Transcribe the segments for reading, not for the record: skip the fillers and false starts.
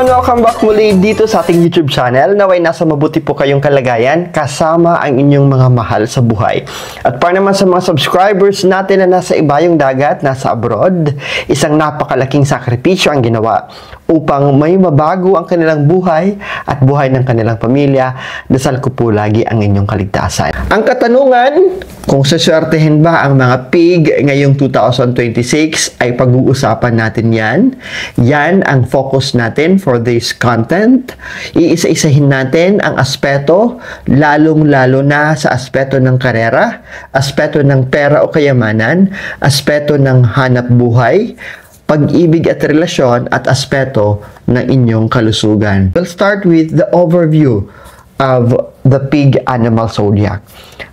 everyone! Welcome back muli dito sa ating YouTube channel. Naway nasa mabuti po kayong kalagayan kasama ang inyong mga mahal sa buhay. At para naman sa mga subscribers natin na nasa ibayong dagat, nasa abroad, isang napakalaking sakripisyo ang ginawa upang may mabago ang kanilang buhay at buhay ng kanilang pamilya. Dasal ko po lagi ang inyong kaligtasan. Ang katanungan, kung saswertehin ba ang mga pig ngayong 2026 ay pag-uusapan natin yan. Yan ang focus natin for this content. Iisa-isahin natin ang aspeto, lalong-lalo na sa aspeto ng karera, aspeto ng pera o kayamanan, aspeto ng hanap buhay, pag-ibig at relasyon, at aspeto ng inyong kalusugan. We'll start with the overview of the pig animal zodiac.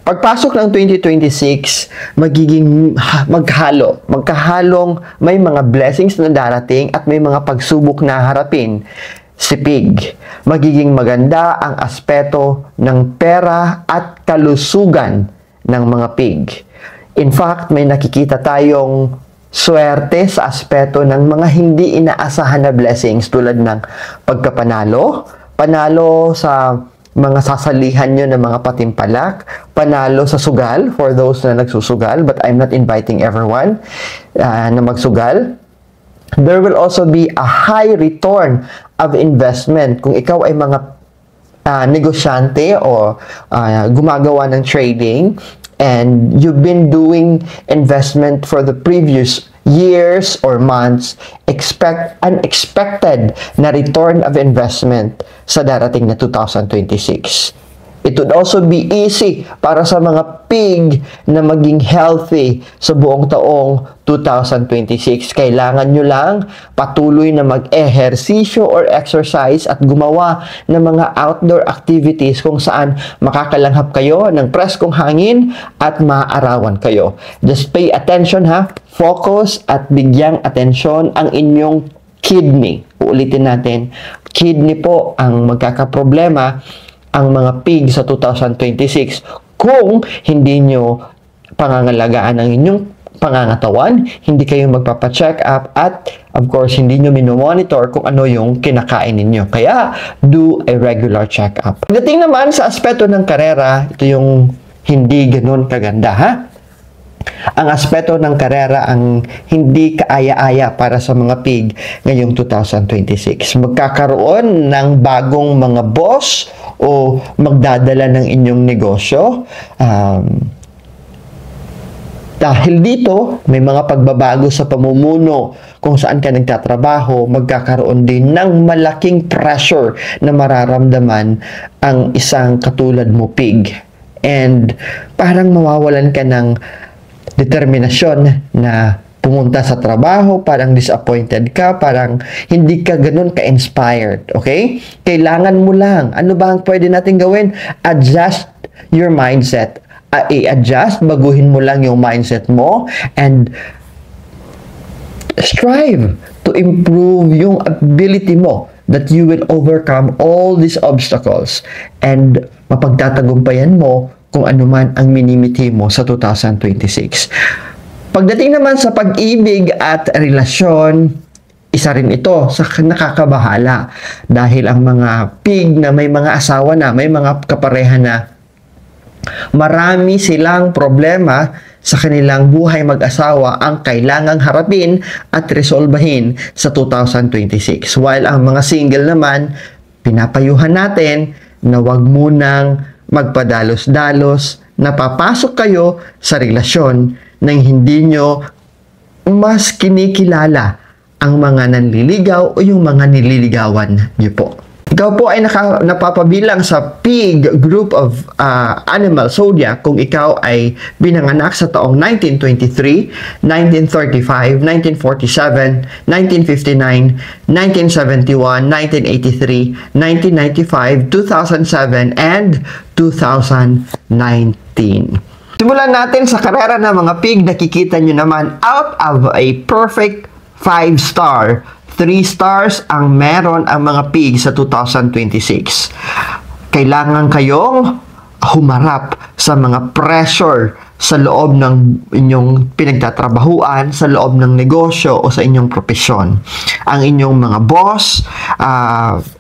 Pagpasok ng 2026, magiging magkahalong may mga blessings na darating at may mga pagsubok na harapin si pig. Magiging maganda ang aspeto ng pera at kalusugan ng mga pig. In fact, may nakikita tayong swerte sa aspeto ng mga hindi inaasahan na blessings tulad ng pagkapanalo, panalo sa mga sasalihan nyo ng mga patimpalak, panalo sa sugal for those na nagsusugal, but I'm not inviting everyone na magsugal. There will also be a high return of investment kung ikaw ay mga negosyante o gumagawa ng trading and you've been doing investment for the previous years or months, expect unexpected na return of investment sa darating na 2026. It would also be easy para sa mga pig na maging healthy sa buong taong 2026. Kailangan nyo lang patuloy na mag-ehersisyo or exercise at gumawa ng mga outdoor activities kung saan makakalanghap kayo ng preskong hangin at maaarawan kayo. Just pay attention ha. Focus at bigyang atensyon ang inyong kidney. Uulitin natin, kidney po ang magkakaproblema ang mga pig sa 2026 kung hindi nyo pangangalagaan ang inyong pangangatawan, hindi kayo magpapacheck up, at of course, hindi nyo minomonitor kung ano yung kinakain ninyo. Kaya, do a regular check-up. Pagdating naman sa aspeto ng karera, ito yung hindi ganun kaganda, ha? Ang aspeto ng karera ang hindi kaaya-aya para sa mga pig ngayong 2026. Magkakaroon ng bagong mga boss o magdadala ng inyong negosyo. Dahil dito, may mga pagbabago sa pamumuno kung saan ka nagtatrabaho, magkakaroon din ng malaking pressure na mararamdaman ang isang katulad mo pig. And parang mawawalan ka ng determinasyon na pumunta sa trabaho, parang disappointed ka, parang hindi ka ganun ka-inspired, okay? Kailangan mo lang. Ano ba ang pwede natin gawin? Adjust your mindset. I-adjust, baguhin mo lang yung mindset mo, and strive to improve yung ability mo that you will overcome all these obstacles and mapagtatagumpayan mo kung ano man ang minimiti mo sa 2026. Pagdating naman sa pag-ibig at relasyon, isa rin ito sa nakakabahala dahil ang mga pig na may mga asawa na, may mga kapareha na, marami silang problema sa kanilang buhay mag-asawa ang kailangang harapin at resolbahin sa 2026. While ang mga single naman, pinapayuhan natin na wag munang magpadalos-dalos na papasok kayo sa relasyon nang hindi nyo mas kinikilala ang mga nanliligaw o yung mga nililigawan nyo po. Ikaw po ay napapabilang sa pig group of animal zodiac kung ikaw ay binanganak sa taong 1923, 1935, 1947, 1959, 1971, 1983, 1995, 2007, and 2019. Simulan natin sa karera ng mga pig. Nakikita nyo naman, out of a perfect 5-star, 3 stars ang meron ang mga pig sa 2026. Kailangan kayong humarap sa mga pressure sa loob ng inyong pinagtatrabahuan, sa loob ng negosyo o sa inyong propesyon. Ang inyong mga boss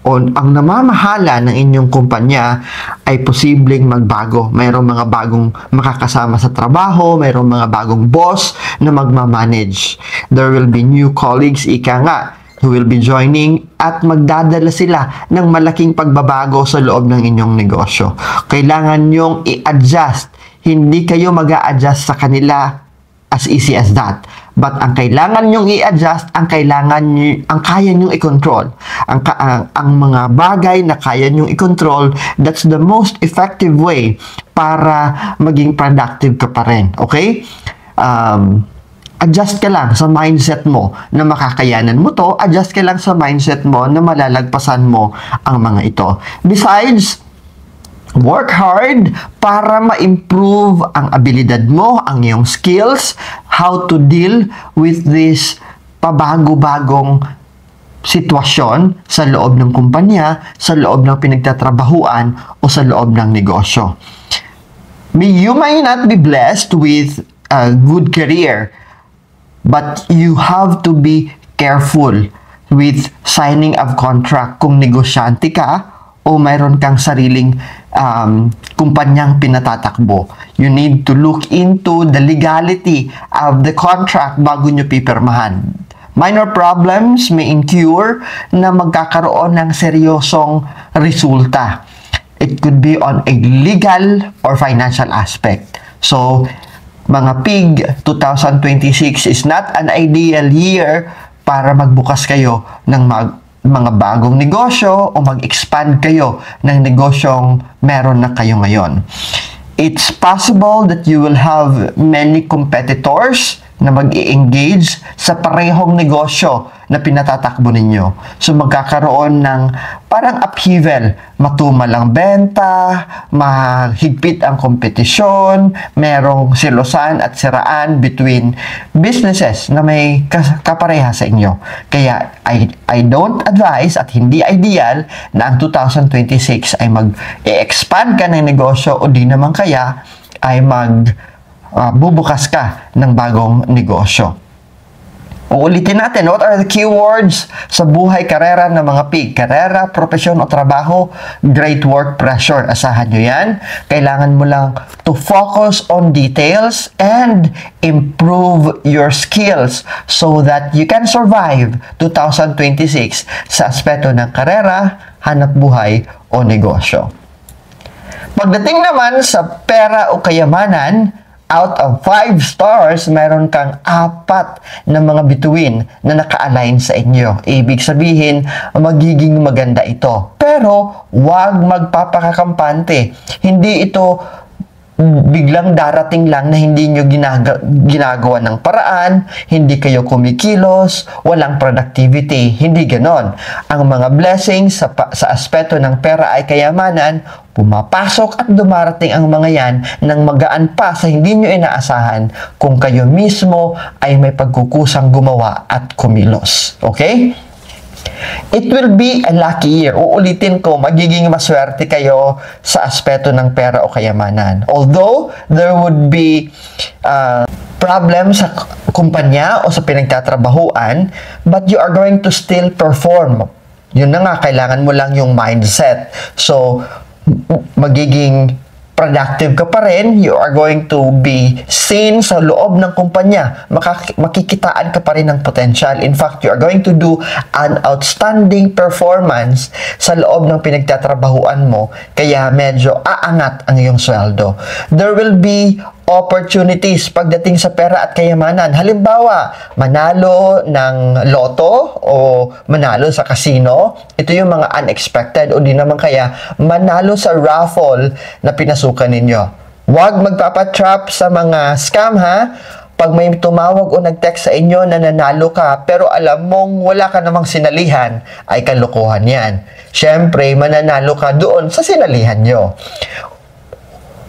o ang namamahala ng inyong kumpanya ay posibleng magbago. Mayroong mga bagong makakasama sa trabaho, mayroong mga bagong boss na magmamanage. There will be new colleagues, ika nga, who will be joining at magdadala sila ng malaking pagbabago sa loob ng inyong negosyo. Kailangan nyong i-adjust. Hindi kayo mag-a-adjust sa kanila as easy as that. But ang kailangan nyong i-adjust, ang kaya nyong i-control. Ang mga bagay na kaya nyong i-control, that's the most effective way para maging productive ka pa rin. Okay? Adjust ka lang sa mindset mo na makakayanan mo to. Adjust ka lang sa mindset mo na malalagpasan mo ang mga ito. Besides, work hard para ma-improve ang abilidad mo, ang iyong skills, how to deal with this pabago-bagong sitwasyon sa loob ng kumpanya, sa loob ng pinagtatrabahuan o sa loob ng negosyo. You may not be blessed with a good career, but you have to be careful with signing of contract kung negosyante ka o mayroon kang sariling kumpanyang pinatatakbo. You need to look into the legality of the contract bago nyo pipirmahan. Minor problems may incur na magkakaroon ng seryosong resulta. It could be on a legal or financial aspect. So, mga pig, 2026 is not an ideal year para magbukas kayo ng mga bagong negosyo o mag-expand kayo ng negosyong meron na kayo ngayon. It's possible that you will have many competitors na mag-i-engage sa parehong negosyo na pinatatakbo ninyo. So magkakaroon ng parang upheaval, matumal ang benta, mahigpit ang kompetisyon, merong silosan at siraan between businesses na may kapareha sa inyo. Kaya I don't advise at hindi ideal na ang 2026 ay mag-expand ka ng negosyo o di naman kaya ay bubukas ka ng bagong negosyo. Uulitin natin, what are the keywords sa buhay karera ng mga pig? Karera, propesyon o trabaho, great work pressure. Asahan nyo yan. Kailangan mo lang to focus on details and improve your skills so that you can survive 2026 sa aspeto ng karera, hanap buhay o negosyo. Pagdating naman sa pera o kayamanan, out of 5 stars, meron kang 4 na mga bituin na naka-align sa inyo. Ibig sabihin, magiging maganda ito. Pero, huwag magpapakakampante. Hindi ito biglang darating lang na hindi nyo ginagawa ng paraan, hindi kayo kumikilos, walang productivity. Hindi ganon. Ang mga blessings sa aspeto ng pera ay kayamanan, pumapasok at dumarating ang mga yan nang magaan pa sa hindi nyo inaasahan kung kayo mismo ay may pagkukusang gumawa at kumilos. Okay? It will be a lucky year. Uulitin ko, magiging maswerte kayo sa aspeto ng pera o kayamanan. Although, there would be problems sa kumpanya o sa pinagtatrabahuan, but you are going to still perform. Yun na nga, kailangan mo lang yung mindset. So, magiging productive ka pa rin, you are going to be seen sa loob ng kumpanya. Makikitaan ka pa rin ng potential. In fact, you are going to do an outstanding performance sa loob ng pinagtatrabahuan mo, kaya medyo aangat ang iyong sweldo. There will be opportunities pagdating sa pera at kayamanan. Halimbawa, manalo ng loto o manalo sa casino. Ito yung mga unexpected o di naman kaya manalo sa raffle na pinasukan ninyo. Huwag magpapatrap sa mga scam ha. Pag may tumawag o nag-text sa inyo na nanalo ka pero alam mong wala ka namang sinalihan, ay kalokohan yan. Siyempre, mananalo ka doon sa sinalihan nyo.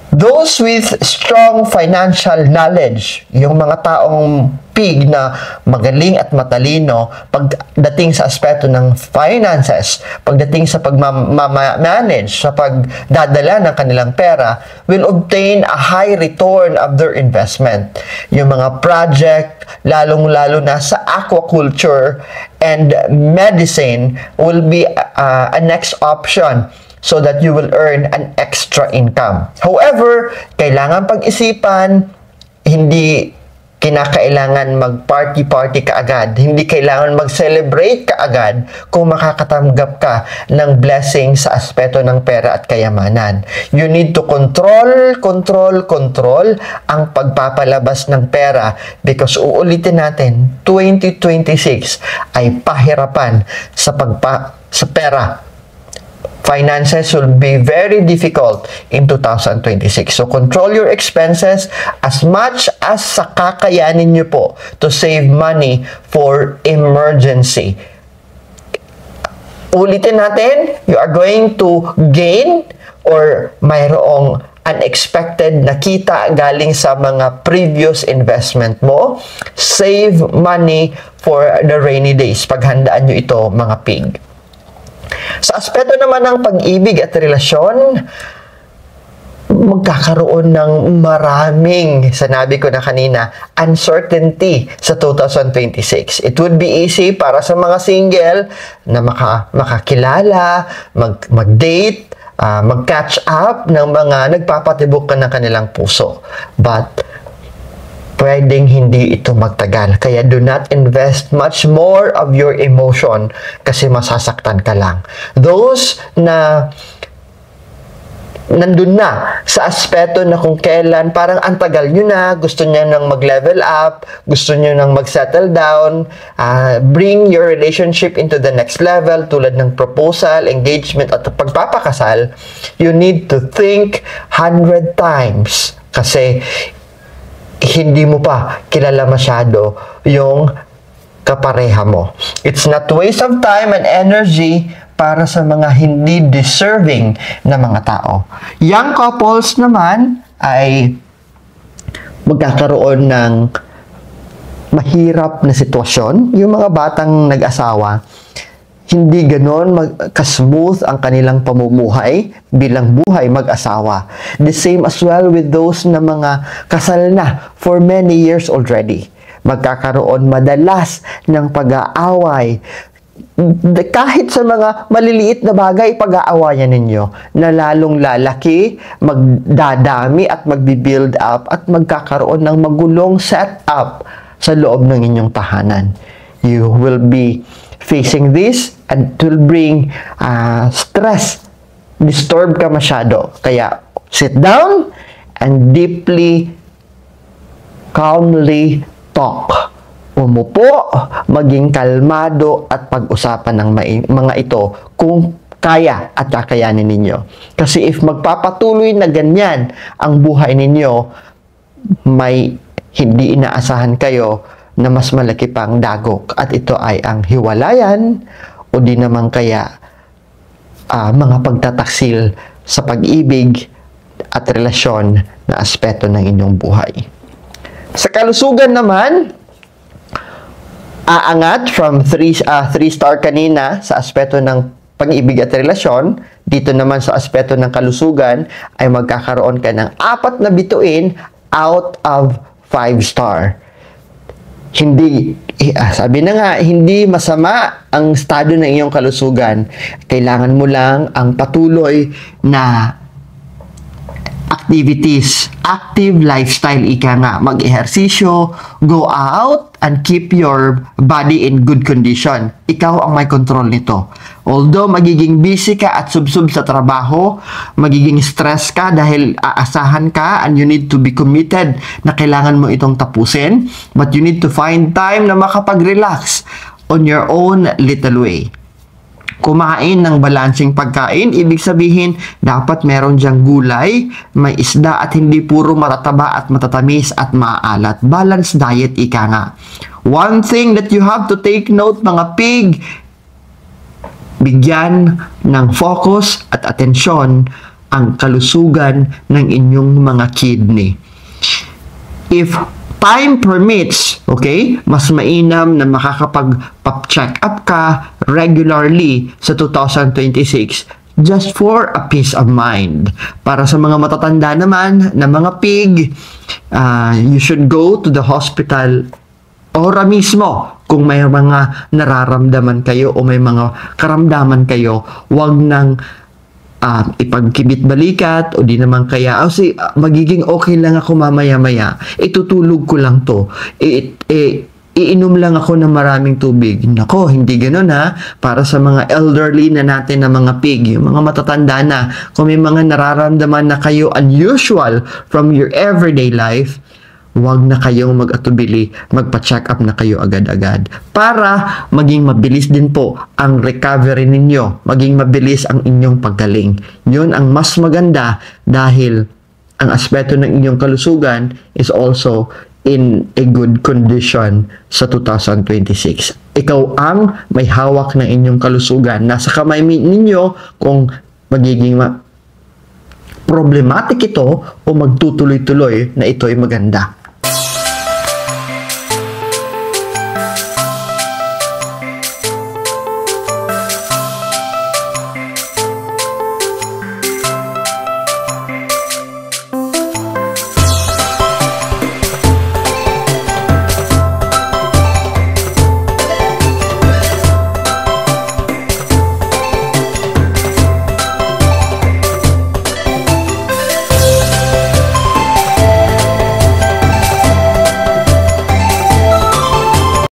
Those with strong financial knowledge, yung mga taong pig na magaling at matalino pagdating sa aspeto ng finances, pagdating sa pag-manage, sa pagdadala ng kanilang pera, will obtain a high return of their investment. Yung mga project, lalong-lalo na sa aquaculture and medicine, will be a next option so that you will earn an extra income. However, kailangan pag-isipan, hindi kinakailangan mag-party-party kaagad. Hindi kailangan mag-celebrate kaagad kung makakatanggap ka ng blessing sa aspeto ng pera at kayamanan. You need to control ang pagpapalabas ng pera because uulitin natin, 2026 ay pahirapan sa pera. Finances will be very difficult in 2026. So, control your expenses as much as sa kakayanin nyo po to save money for emergency. Ulitin natin, you are going to gain or mayroong unexpected na kita galing sa mga previous investment mo. Save money for the rainy days. Paghandaan nyo ito, mga pig. Sa aspeto naman ng pag-ibig at relasyon, magkakaroon ng maraming, sinabi ko na kanina, uncertainty sa 2026. It would be easy para sa mga single na makakilala, mag-date, mag-catch up ng mga nagpapatibok ka ng kanilang puso. But pwedeng hindi ito magtagal. Kaya do not invest much more of your emotion kasi masasaktan ka lang. Those na nandun na sa aspeto na kung kailan parang ang tagal nyo na, gusto nyo nang mag-level up, gusto nyo nang mag-settle down, bring your relationship into the next level tulad ng proposal, engagement at pagpapakasal, you need to think 100 times kasi hindi mo pa kilala masyado yung kapareha mo. It's not waste of time and energy para sa mga hindi deserving na mga tao. Young couples naman ay magkakaroon ng mahirap na sitwasyon. Yung mga batang nag-asawa, hindi ganon ka-smooth ang kanilang pamumuhay bilang buhay mag-asawa. The same as well with those na mga kasal na for many years already. Magkakaroon madalas ng pag-aaway. Kahit sa mga maliliit na bagay, pag-aawayan ninyo na lalong lalaki, magdadami at magbi-build up at magkakaroon ng magulong setup sa loob ng inyong tahanan. You will be facing this and it will bring stress. Disturb ka masyado. Kaya, sit down and deeply, calmly talk. Umupo, maging kalmado at pag-usapan ng mga ito kung kaya at kakayanin ninyo. Kasi if magpapatuloy na ganyan ang buhay ninyo, may hindi inaasahan kayo na mas malaki pang dagok at ito ay ang hiwalayan o di naman kaya mga pagtataksil sa pag-ibig at relasyon na aspeto ng inyong buhay. Sa kalusugan naman, aangat from 3-star kanina sa aspeto ng pag-ibig at relasyon, dito naman sa aspeto ng kalusugan ay magkakaroon ka ng 4 na bituin out of 5-star. Hindi, sabi na nga, hindi masama ang estado ng iyong kalusugan. Kailangan mo lang ang patuloy na activities, active lifestyle, ika nga, mag-ehersisyo, go out, and keep your body in good condition. Ikaw ang may control nito. Although magiging busy ka at subsub sa trabaho, magiging stress ka dahil aasahan ka and you need to be committed na kailangan mo itong tapusin, but you need to find time na makapag-relax on your own little way. Kumain ng balansing pagkain, ibig sabihin, dapat meron dyang gulay, may isda at hindi puro matataba at matatamis at maalat. Balanced diet, ika nga. One thing that you have to take note, mga pig, bigyan ng focus at atensyon ang kalusugan ng inyong mga kidney. If time permits, okay, mas mainam na makakapag-check up ka regularly sa 2026 just for a peace of mind. Para sa mga matatanda naman na mga pig, you should go to the hospital ora mismo kung may mga nararamdaman kayo o may mga karamdaman kayo. Wag nang ipagkibit-balikat o di naman kaya magiging okay lang ako mamaya-maya, itutulog ko lang to, iinom lang ako ng maraming tubig. Nako, hindi ganoon ha. Para sa mga elderly na natin na mga pig, yung mga matatanda na, kung may mga nararamdaman na kayo unusual from your everyday life, huwag na kayong mag-atubili, magpa-check up na kayo agad-agad. Para maging mabilis din po ang recovery ninyo, maging mabilis ang inyong paggaling. Yun ang mas maganda dahil ang aspeto ng inyong kalusugan is also in a good condition sa 2026. Ikaw ang may hawak ng inyong kalusugan. Nasa kamay ninyo kung magiging problematic ito o magtutuloy-tuloy na ito ay maganda.